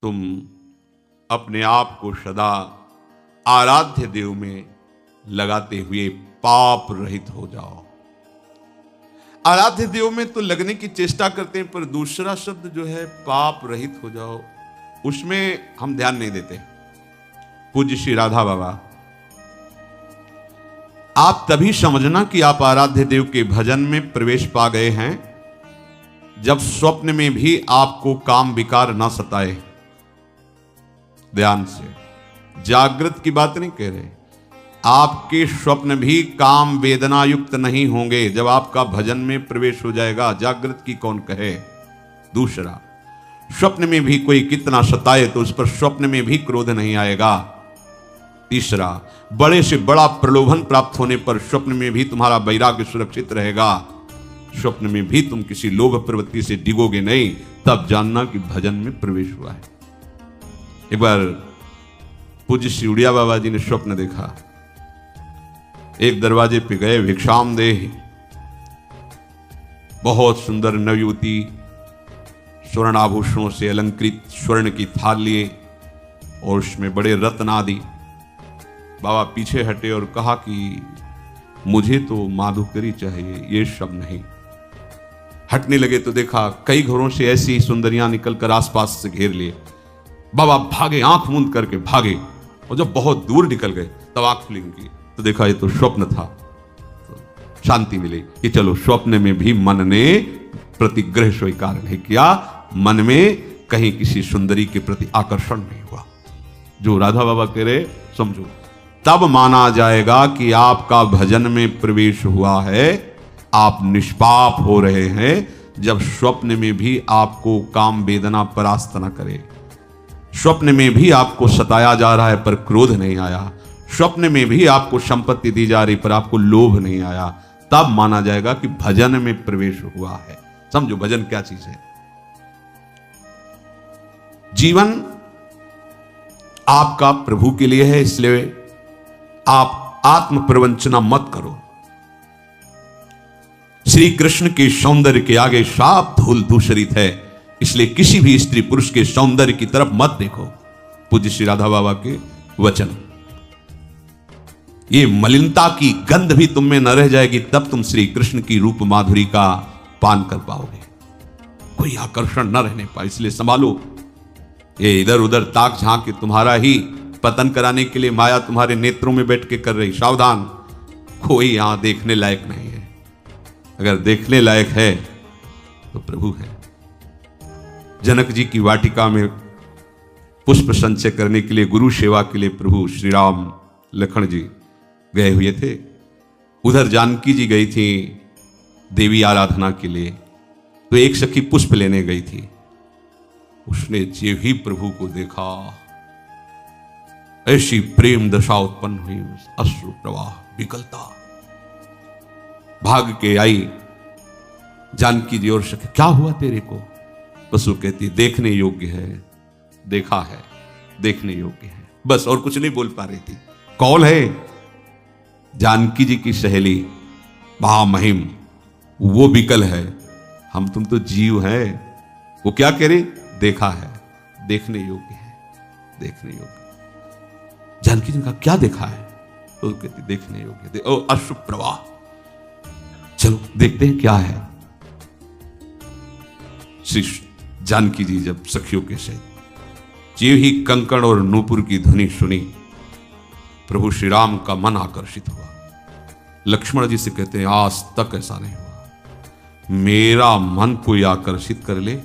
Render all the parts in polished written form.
तुम अपने आप को सदा आराध्य देव में लगाते हुए पाप रहित हो जाओ। आराध्य देव में तो लगने की चेष्टा करते हैं, पर दूसरा शब्द जो है पाप रहित हो जाओ, उसमें हम ध्यान नहीं देते। पूज्य श्री राधा बाबा, आप तभी समझना कि आप आराध्य देव के भजन में प्रवेश पा गए हैं जब स्वप्न में भी आपको काम विकार ना सताए। ध्यान से, जागृत की बात नहीं कह रहे, आपके स्वप्न भी काम वेदना युक्त नहीं होंगे जब आपका भजन में प्रवेश हो जाएगा। जागृत की कौन कहे। दूसरा, स्वप्न में भी कोई कितना सताए तो उस पर स्वप्न में भी क्रोध नहीं आएगा। तीसरा, बड़े से बड़ा प्रलोभन प्राप्त होने पर स्वप्न में भी तुम्हारा वैराग्य सुरक्षित रहेगा। स्वप्न में भी तुम किसी लोभ प्रवृत्ति से डिगोगे नहीं, तब जानना कि भजन में प्रवेश हुआ है। एक बार पूज्य श्री उड़िया बाबा जी ने स्वप्न देखा। एक दरवाजे पे गए, भिक्षाम देह, बहुत सुंदर नवयुवती, स्वर्ण आभूषणों से अलंकृत, स्वर्ण की थाल लिए और उसमें बड़े रत्न आदि। बाबा पीछे हटे और कहा कि मुझे तो माधुकरी चाहिए, ये सब नहीं। हटने लगे तो देखा कई घरों से ऐसी सुंदरियां निकलकर आसपास से घेर लिए। बाबा भागे, आंख मूंद करके भागे, और जब बहुत दूर निकल गए तब आंख खुली उनकी, तो देखा ये तो स्वप्न था। तो शांति मिली कि चलो, स्वप्न में भी मन ने प्रतिग्रह स्वीकार नहीं किया, मन में कहीं किसी सुंदरी के प्रति आकर्षण नहीं हुआ। जो राधा बाबा कह रहे समझो, तब माना जाएगा कि आपका भजन में प्रवेश हुआ है, आप निष्पाप हो रहे हैं जब स्वप्न में भी आपको काम वेदना परास्त न करे। स्वप्न में भी आपको सताया जा रहा है पर क्रोध नहीं आया, स्वप्न में भी आपको संपत्ति दी जा रही पर आपको लोभ नहीं आया, तब माना जाएगा कि भजन में प्रवेश हुआ है। समझो भजन क्या चीज है। जीवन आपका प्रभु के लिए है, इसलिए आप आत्म प्रवंचना मत करो। श्री कृष्ण के सौंदर्य के आगे साफ धूल धूसरित है, इसलिए किसी भी स्त्री पुरुष के सौंदर्य की तरफ मत देखो। पूज्य श्री राधा बाबा के वचन। ये मलिनता की गंध भी तुम में न रह जाएगी, तब तुम श्री कृष्ण की रूप माधुरी का पान कर पाओगे। कोई आकर्षण न रहने पाए, इसलिए संभालो। ये इधर उधर ताक झांक के तुम्हारा ही पतन कराने के लिए माया तुम्हारे नेत्रों में बैठ के कर रही। सावधान, कोई यहां देखने लायक नहीं है। अगर देखने लायक है तो प्रभु है। जनक जी की वाटिका में पुष्प संचय करने के लिए, गुरु सेवा के लिए प्रभु श्री राम लखन जी गए हुए थे। उधर जानकी जी गई थी देवी आराधना के लिए, तो एक सखी पुष्प लेने गई थी। उसने जे ही प्रभु को देखा, ऐसी प्रेम दशा उत्पन्न हुई, अश्रु प्रवाह विकलता। भाग के आई जानकी जी और सखी, क्या हुआ तेरे को? पशु कहती देखने योग्य है, देखा है, देखने योग्य है, बस और कुछ नहीं बोल पा रही थी। कौन है? जानकी जी की सहेली महामहिम, वो विकल है, हम तुम तो जीव है। वो क्या कह रही? देखा है, देखने योग्य है, देखने योग्य। जानकी जी ने कहा क्या देखा है? तो कहती देखने योग्य। अश्रु प्रवाह, चलो देखते हैं क्या है। श्री जानकी जी जब सखियों के सहित जीव ही कंकण और नूपुर की ध्वनि सुनी, प्रभु श्री राम का मन आकर्षित हुआ। लक्ष्मण जी से कहते हैं आज तक ऐसा नहीं हुआ, मेरा मन कोई आकर्षित कर ले,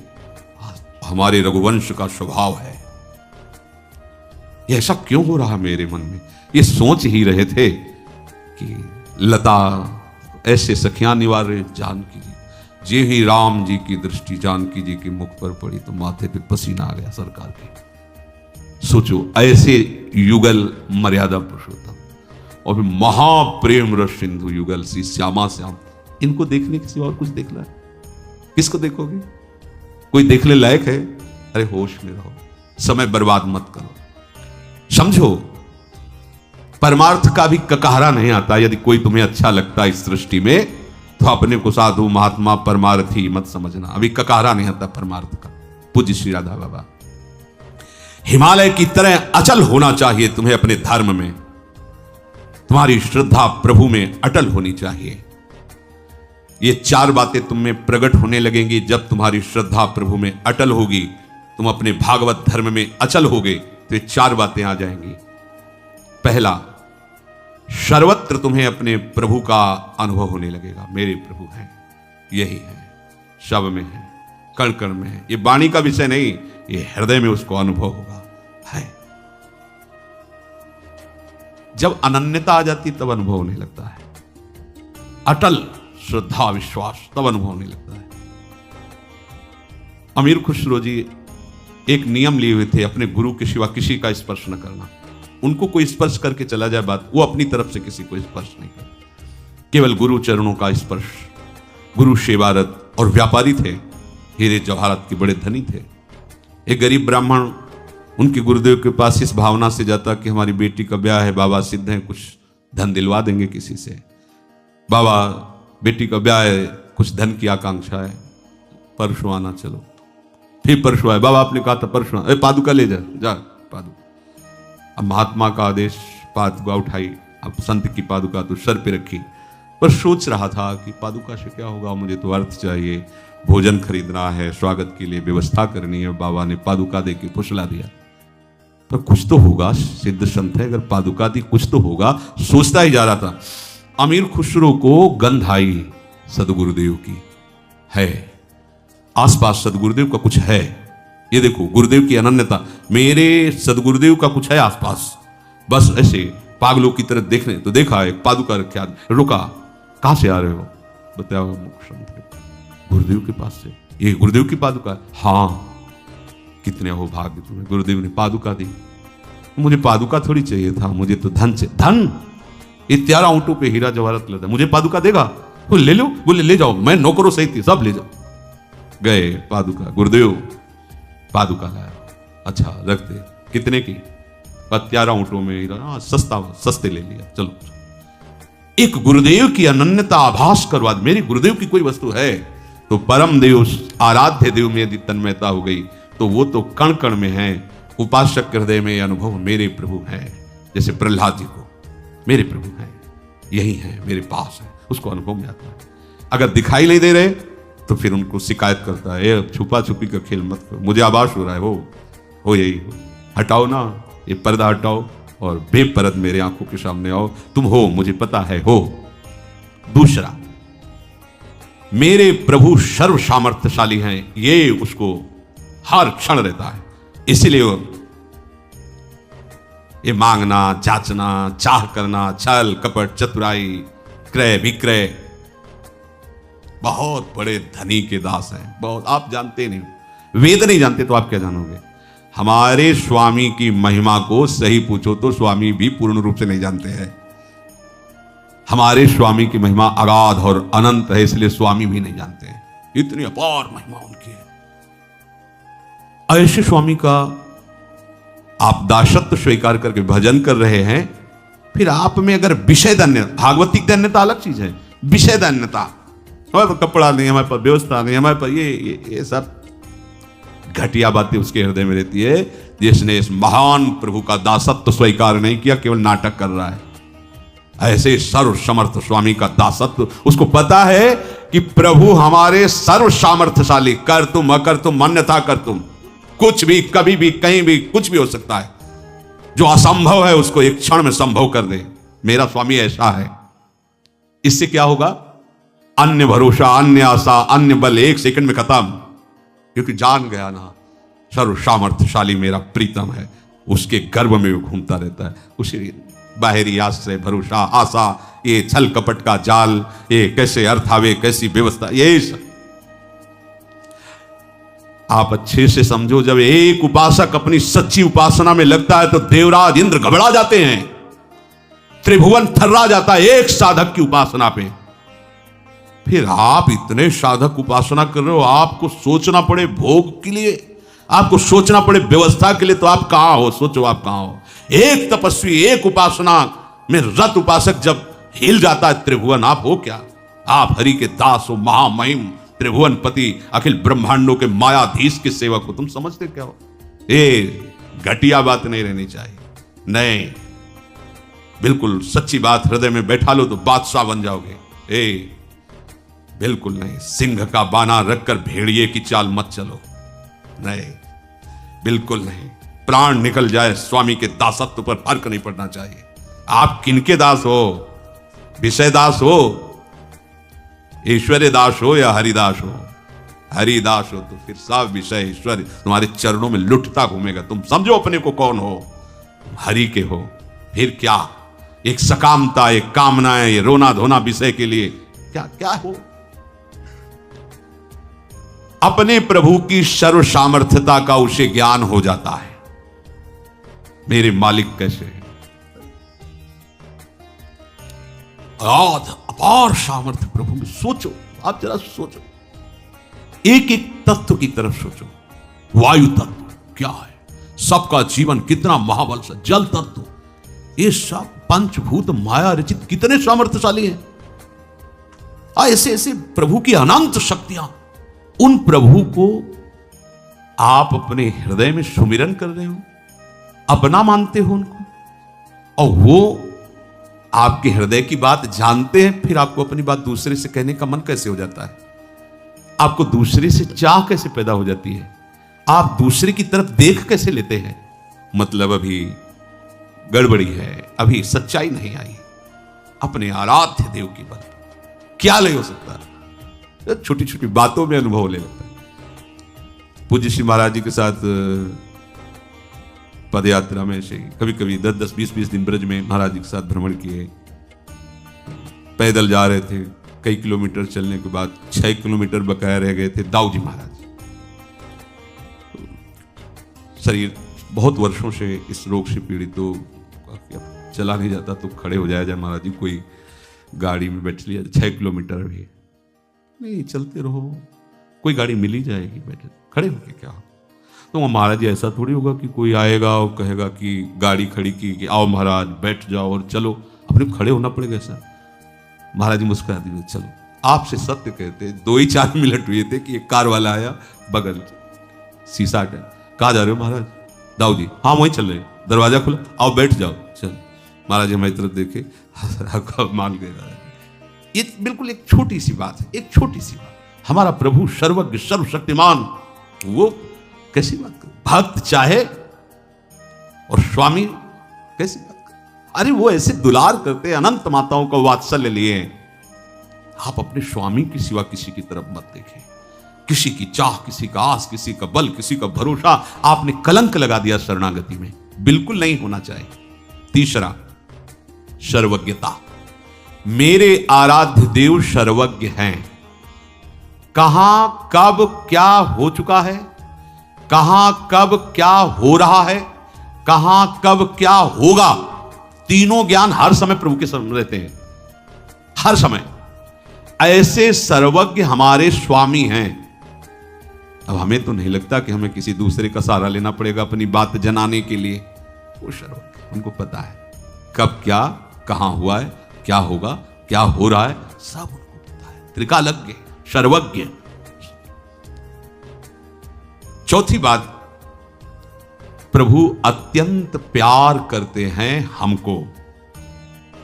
हमारे रघुवंश का स्वभाव है। ये ऐसा क्यों हो रहा मेरे मन में? ये सोच ही रहे थे कि लता ऐसे सखियां निवार रहे। जानकी जी, जे ही राम जी की दृष्टि जानकी जी के मुख पर पड़ी तो माथे पे पसीना आ गया सरकार के। सोचो, ऐसे युगल मर्यादा पुरुषोत्तम और फिर महाप्रेम रस सिंधु युगल सी श्यामा श्याम, इनको देखने के सिवा और कुछ देखना है? किसको देखोगे? कोई देखने लायक है? अरे होश में रहो, समय बर्बाद मत करो। समझो, परमार्थ का भी ककहरा नहीं आता। यदि कोई तुम्हें अच्छा लगता है इस सृष्टि में, तो अपने को साधु महात्मा परमार्थी मत समझना। अभी ककहरा नहीं आता परमार्थ का। पूज्य श्री राधा बाबा, हिमालय की तरह अचल होना चाहिए तुम्हें अपने धर्म में। तुम्हारी श्रद्धा प्रभु में अटल होनी चाहिए। ये 4 बातें तुम में प्रकट होने लगेंगी जब तुम्हारी श्रद्धा प्रभु में अटल होगी, तुम अपने भागवत धर्म में अचल होगे तो ये 4 बातें आ जाएंगी। पहला, सर्वत्र तुम्हें अपने प्रभु का अनुभव होने लगेगा। मेरे प्रभु हैं, यही है, शब्द में है, कण कण में है। ये वाणी का विषय नहीं, ये हृदय में उसको अनुभव होगा। है जब अनन्यता आ जाती तब अनुभव होने लगता है। अटल श्रद्धा विश्वास तब अनुभव होने लगता है। अमीर खुसरो जी एक नियम लिए हुए थे, अपने गुरु के सिवा किसी का स्पर्श न करना। उनको कोई स्पर्श करके चला जाए बात, वो अपनी तरफ से किसी को स्पर्श नहीं करते, केवल गुरु चरणों का स्पर्श। गुरु सेवारत और व्यापारी थे, हीरे जवाहरात के बड़े धनी थे। एक गरीब ब्राह्मण उनके गुरुदेव के पास इस भावना से जाता कि हमारी बेटी का ब्याह है, बाबा सिद्ध हैं, कुछ धन दिलवा देंगे किसी से। बाबा बेटी का ब्याह है, कुछ धन की आकांक्षा है, परसों आना चलो। फिर परसों आए, बाबा आपने कहा था परसों, पादुका ले जा पादुका। अब महात्मा का आदेश, पादुका उठाई, अब संत की पादुका तो सर पे रखी, पर सोच रहा था कि पादुका से क्या होगा, मुझे तो अर्थ चाहिए, भोजन खरीदना है, स्वागत के लिए व्यवस्था करनी है। बाबा ने पादुका दे के फुसला दिया, पर कुछ तो होगा, सिद्ध संत है, अगर पादुका दी कुछ तो होगा, सोचता ही जा रहा था। अमीर खुसरो को गंध आई सदगुरुदेव की, है आसपास सदगुरुदेव का कुछ है। ये देखो गुरुदेव की अनन्यता, मेरे सदगुरुदेव का कुछ है आसपास। बस ऐसे पागलों की तरह देखने तो देखा, एक पादुका रखा, रुका, कहां से आ रहे हो? बताया गुरुदेव के पास से। ये गुरुदेव की पादुका? हाँ। कितने हो भाग्य तुम्हें, गुरुदेव ने पादुका दी। मुझे पादुका थोड़ी चाहिए था, मुझे तो धन चाहिए। धन? ये 13 ऊंटों पे हीरा जवाहरात लेता, मुझे पादुका देगा? वो ले लो, बोले ले जाओ, मैं नौकरों सही थी, सब ले जाओ। गए पादुका, गुरुदेव पादुका लाया। अच्छा रख दे, कितने की? 13 ऊंटों में हीरा। हाँ सस्ता, सस्ते ले लिया, चलो। एक गुरुदेव की अनन्यता आभास करवा, मेरी गुरुदेव की कोई वस्तु है तो परम देव, आराध्य देव में यदि तन्मयता हो गई तो वो तो कण कण में है। उपासक हृदय में अनुभव मेरे प्रभु है, जैसे प्रहलाद जी को मेरे प्रभु है, यही है, मेरे पास है, उसको अनुभव में आता है। अगर दिखाई नहीं दे रहे तो फिर उनको शिकायत करता है, ये छुपा छुपी का खेल मत करो, मुझे आभास हो रहा है, हो यही हो, हटाओ ना ये पर्दा, हटाओ और बेपरद मेरे आंखों के सामने आओ, तुम हो, मुझे पता है हो। दूसरा, मेरे प्रभु सर्व सामर्थ्यशाली हैं, ये उसको हर क्षण रहता है। इसीलिए ये मांगना, जांचना, चाह करना, छल कपट, चतुराई, क्रय विक्रय, बहुत बड़े धनी के दास हैं, बहुत। आप जानते नहीं, वेद नहीं जानते तो आप क्या जानोगे? हमारे स्वामी की महिमा को सही पूछो तो स्वामी भी पूर्ण रूप से नहीं जानते हैं। हमारे स्वामी की महिमा अगाध और अनंत है, इसलिए स्वामी भी नहीं जानते हैं, इतनी अपार महिमा उनकी है। ऐसे स्वामी का आप दासत्व स्वीकार करके भजन कर रहे हैं, फिर आप में अगर विषय धन्यता, भागवतिक धन्यता अलग चीज है, विषय धन्यता, हमारे पास कपड़ा नहीं, हमारे पास व्यवस्था नहीं, हमारे पास ये सब घटिया बातें उसके हृदय में रहती है, जिसने इस महान प्रभु का दासत्व स्वीकार नहीं किया, केवल नाटक कर रहा है। ऐसे सर्व समर्थ स्वामी का दासत्व, उसको पता है कि प्रभु हमारे सर्व सामर्थ्यशाली, कर तुम अकर तुम अन्यथा कर तुम, कुछ भी कभी भी कहीं भी कुछ भी हो सकता है। जो असंभव है उसको एक क्षण में संभव कर दे, मेरा स्वामी ऐसा है। इससे क्या होगा? अन्य भरोसा, अन्य आशा, अन्य बल एक सेकंड में खत्म, क्योंकि जान गया ना सर्व सामर्थ्यशाली मेरा प्रीतम है, उसके गर्भ में वो घूमता रहता है। उसी बाहरी आश्रय, भरोसा, आशा, ये छल कपट का जाल, ये कैसे अर्थ आवे, कैसी व्यवस्था, ये सब आप अच्छे से समझो। जब एक उपासक अपनी सच्ची उपासना में लगता है तो देवराज इंद्र घबरा जाते हैं, त्रिभुवन थर्रा जाता है एक साधक की उपासना पे। फिर आप इतने साधक उपासना कर रहे हो, आपको सोचना पड़े भोग के लिए, आपको सोचना पड़े व्यवस्था के लिए, तो आप कहां हो? सोचो आप कहां हो? एक तपस्वी, एक उपासना में रत उपासक जब हिल जाता है त्रिभुवन, आप हो क्या? आप हरि के दास हो, महामहिम त्रिभुवनपति, अखिल ब्रह्मांडों के मायाधीश के सेवक हो, तुम समझते क्या हो? घटिया बात नहीं रहनी चाहिए। नहीं, बिल्कुल सच्ची बात हृदय में बैठा लो तो बादशाह बन जाओगे। बिल्कुल नहीं, सिंह का बाना रखकर भेड़िए की चाल मत चलो। नहीं, बिल्कुल नहीं। प्राण निकल जाए, स्वामी के दासत्व पर फर्क नहीं पड़ना चाहिए। आप किनके दास हो? विषय दास हो, ईश्वरीय दास हो या हरिदास हो? हरिदास हो तो फिर सब विषय ईश्वर तुम्हारे चरणों में लुटता घूमेगा। तुम समझो अपने को कौन हो, हरि के हो। फिर क्या एक सकामता, एक कामनाएं, ये रोना धोना विषय के लिए क्या क्या हो? अपने प्रभु की सर्व सामर्थ्यता का उसे ज्ञान हो जाता है। मेरे मालिक कैसे है, अपार सामर्थ्य प्रभु में। सोचो, आप जरा सोचो, एक एक तत्व की तरफ सोचो। वायु तत्व क्या है, सबका जीवन कितना महाबल से, जल तत्व, ये सब पंचभूत माया रचित कितने सामर्थ्यशाली हैं। ऐसे ऐसे प्रभु की अनंत शक्तियां, उन प्रभु को आप अपने हृदय में सुमिरन कर रहे हो, अपना मानते हो उनको, और वो आपके हृदय की बात जानते हैं। फिर आपको अपनी बात दूसरे से कहने का मन कैसे हो जाता है? आपको दूसरे से चाह कैसे पैदा हो जाती है? आप दूसरे की तरफ देख कैसे लेते हैं? मतलब अभी गड़बड़ी है, अभी सच्चाई नहीं आई। अपने आराध्य देव की बात क्या ले हो सकता है? छोटी छोटी बातों में अनुभव ले लेता है। पूज्य श्री महाराज जी के साथ पदयात्रा में से कभी कभी 10-10, 20-20 दिन ब्रज में महाराज जी के साथ भ्रमण किए। पैदल जा रहे थे, कई किलोमीटर चलने के बाद 6 किलोमीटर बकाया रह गए थे। दाऊ जी महाराज, शरीर बहुत वर्षों से इस रोग से पीड़ित, तो चला नहीं जाता तो खड़े हो जाया जाए महाराज जी, कोई गाड़ी में बैठ लिया। 6 किलोमीटर भी नहीं, चलते रहो, कोई गाड़ी मिल ही जाएगी, बैठे खड़े होके क्या हो। तो महाराज जी ऐसा थोड़ी होगा कि कोई आएगा और कहेगा कि गाड़ी खड़ी की कि आओ महाराज बैठ जाओ और चलो, अपने खड़े होना पड़ेगा ऐसा। महाराज जी मुस्कुरा दिए, चलो। आपसे सत्य कहते 2 ही 4 मिनट हुए थे कि एक कार वाला आया, बगल शीशा का, कहाँ जा रहे हो महाराज? दाऊ जी, हाँ वहीं चल रहे, दरवाजा खुला, आओ बैठ जाओ। चल, महाराज जी हमारी तरफ देखे, मान गए। ये बिल्कुल एक छोटी सी बात है, एक छोटी सी बात। हमारा प्रभु सर्वज्ञ सर्वशक्तिमान, वो कैसी बात कर, भक्त चाहे और स्वामी कैसी बात कर। अरे वो ऐसे दुलार करते, अनंत माताओं का वात्सल्य लिए। आप अपने स्वामी की सिवा किसी की तरफ मत देखिए। किसी की चाह, किसी का आस, किसी का बल, किसी का भरोसा, आपने कलंक लगा दिया शरणागति में। बिल्कुल नहीं होना चाहिए। तीसरा, सर्वज्ञता। मेरे आराध्य देव सर्वज्ञ हैं। कहां कब क्या हो चुका है, कहां कब क्या हो रहा है, कहां कब क्या होगा, तीनों ज्ञान हर समय प्रभु के सामने रहते हैं, हर समय। ऐसे सर्वज्ञ हमारे स्वामी हैं। अब हमें तो नहीं लगता कि हमें किसी दूसरे का सहारा लेना पड़ेगा अपनी बात जनाने के लिए। वो सर्वज्ञ, उनको पता है कब क्या, कहां हुआ है, क्या होगा, क्या हो रहा है, सब उनको पता है। त्रिकालज्ञ, सर्वज्ञ। चौथी बात, प्रभु अत्यंत प्यार करते हैं हमको।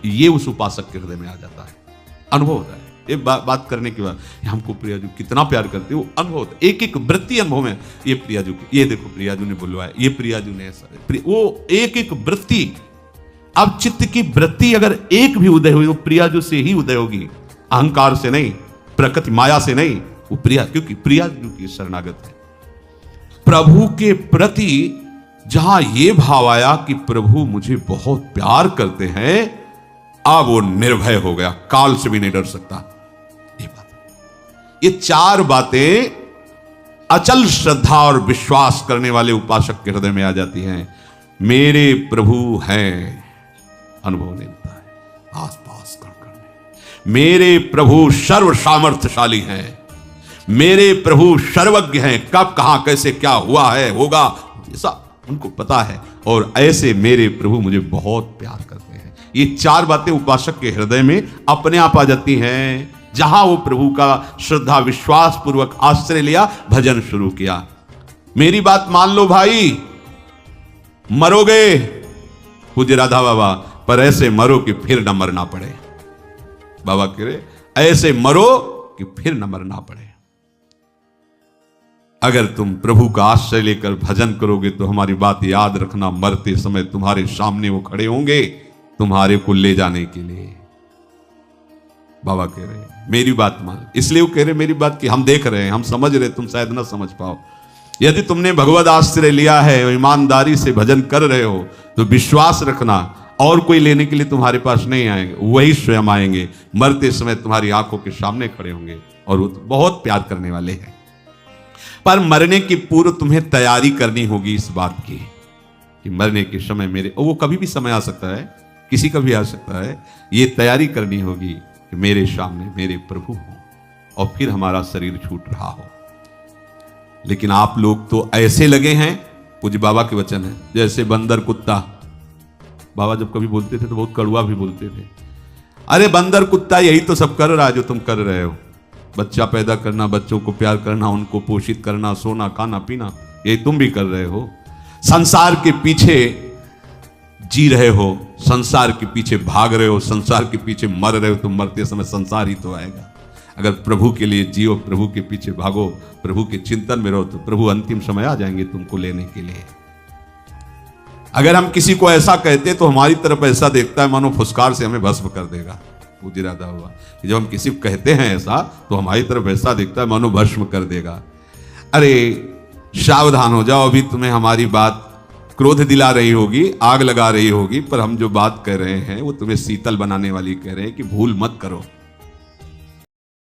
ये उस उपासक के हृदय में आ जाता है, अनुभव होता है। ये बात करने के बाद हमको प्रियाजू कितना प्यार करते, वो अनुभव होता है। एक एक वृत्ति अनुभव में, ये प्रियाजू की, ये देखो प्रियाजू ने बुलवाया, ये प्रियाजू ने ऐसा, वो एक एक वृत्ति। अब चित्त की वृत्ति अगर एक भी उदय हुई, वो प्रियाजू से ही उदय होगी, अहंकार से नहीं, प्रकृति माया से नहीं। वो प्रिया, क्योंकि प्रियाजू की शरणागत है। प्रभु के प्रति जहां ये भाव आया कि प्रभु मुझे बहुत प्यार करते हैं, अब वो निर्भय हो गया, काल से भी नहीं डर सकता। ये बात, ये 4 बातें अचल श्रद्धा और विश्वास करने वाले उपासक के हृदय में आ जाती हैं। मेरे प्रभु हैं, अनुभव नहीं होता है आसपास कण में। मेरे प्रभु सर्व सामर्थ्यशाली हैं, मेरे प्रभु सर्वज्ञ हैं, कब कहां कैसे क्या हुआ है, होगा, ये सब उनको पता है। और ऐसे मेरे प्रभु मुझे बहुत प्यार करते हैं। ये 4 बातें उपासक के हृदय में अपने आप आ जाती हैं, जहां वो प्रभु का श्रद्धा विश्वास पूर्वक आश्रय लिया, भजन शुरू किया। मेरी बात मान लो भाई, मरोगे पूज्य राधा बाबा, पर ऐसे मरो कि फिर न मरना पड़े। बाबा कह रहे ऐसे मरो कि फिर न मरना पड़े। अगर तुम प्रभु का आश्रय लेकर भजन करोगे तो हमारी बात याद रखना, मरते समय तुम्हारे सामने वो खड़े होंगे तुम्हारे को ले जाने के लिए। बाबा कह रहे मेरी बात मान, इसलिए वो कह रहे मेरी बात कि हम देख रहे हैं, हम समझ रहे, तुम शायद ना समझ पाओ। यदि तुमने भगवद आश्रय लिया है और ईमानदारी से भजन कर रहे हो तो विश्वास रखना और कोई लेने के लिए तुम्हारे पास नहीं आएंगे, वही स्वयं आएंगे, मरते समय तुम्हारी आंखों के सामने खड़े होंगे और वो बहुत प्यार करने वाले हैं। पर मरने की पूर्व तुम्हें तैयारी करनी होगी इस बात की कि मरने के समय मेरे, वो कभी भी समय आ सकता है, किसी का भी आ सकता है, ये तैयारी करनी होगी कि मेरे सामने मेरे प्रभु हो और फिर हमारा शरीर छूट रहा हो। लेकिन आप लोग तो ऐसे लगे हैं, पूज्य बाबा के वचन है, जैसे बंदर कुत्ता। बाबा जब कभी बोलते थे तो बहुत कड़वा भी बोलते थे। अरे बंदर कुत्ता यही तो सब कर रहा है जो तुम कर रहे हो, बच्चा पैदा करना, बच्चों को प्यार करना, उनको पोषित करना, सोना खाना पीना, यही तुम भी कर रहे हो। संसार के पीछे जी रहे हो, संसार के पीछे भाग रहे हो, संसार के पीछे मर रहे हो, तुम मरते समय संसार ही तो आएगा। अगर प्रभु के लिए जियो, प्रभु के पीछे भागो, प्रभु के चिंतन में रहो तो प्रभु अंतिम समय आ जाएंगे तुमको लेने के लिए। अगर हम किसी को ऐसा कहते तो हमारी तरफ ऐसा देखता है मानो फुसकार से हमें भस्म कर देगा। पूज्य राधा हुआ जब हम किसी को कहते हैं ऐसा तो हमारी तरफ ऐसा दिखता है मानो भस्म कर देगा। अरे सावधान हो जाओ, अभी तुम्हें हमारी बात क्रोध दिला रही होगी, आग लगा रही होगी, पर हम जो बात कह रहे हैं वो तुम्हें शीतल बनाने वाली कह रहे हैं कि भूल मत करो।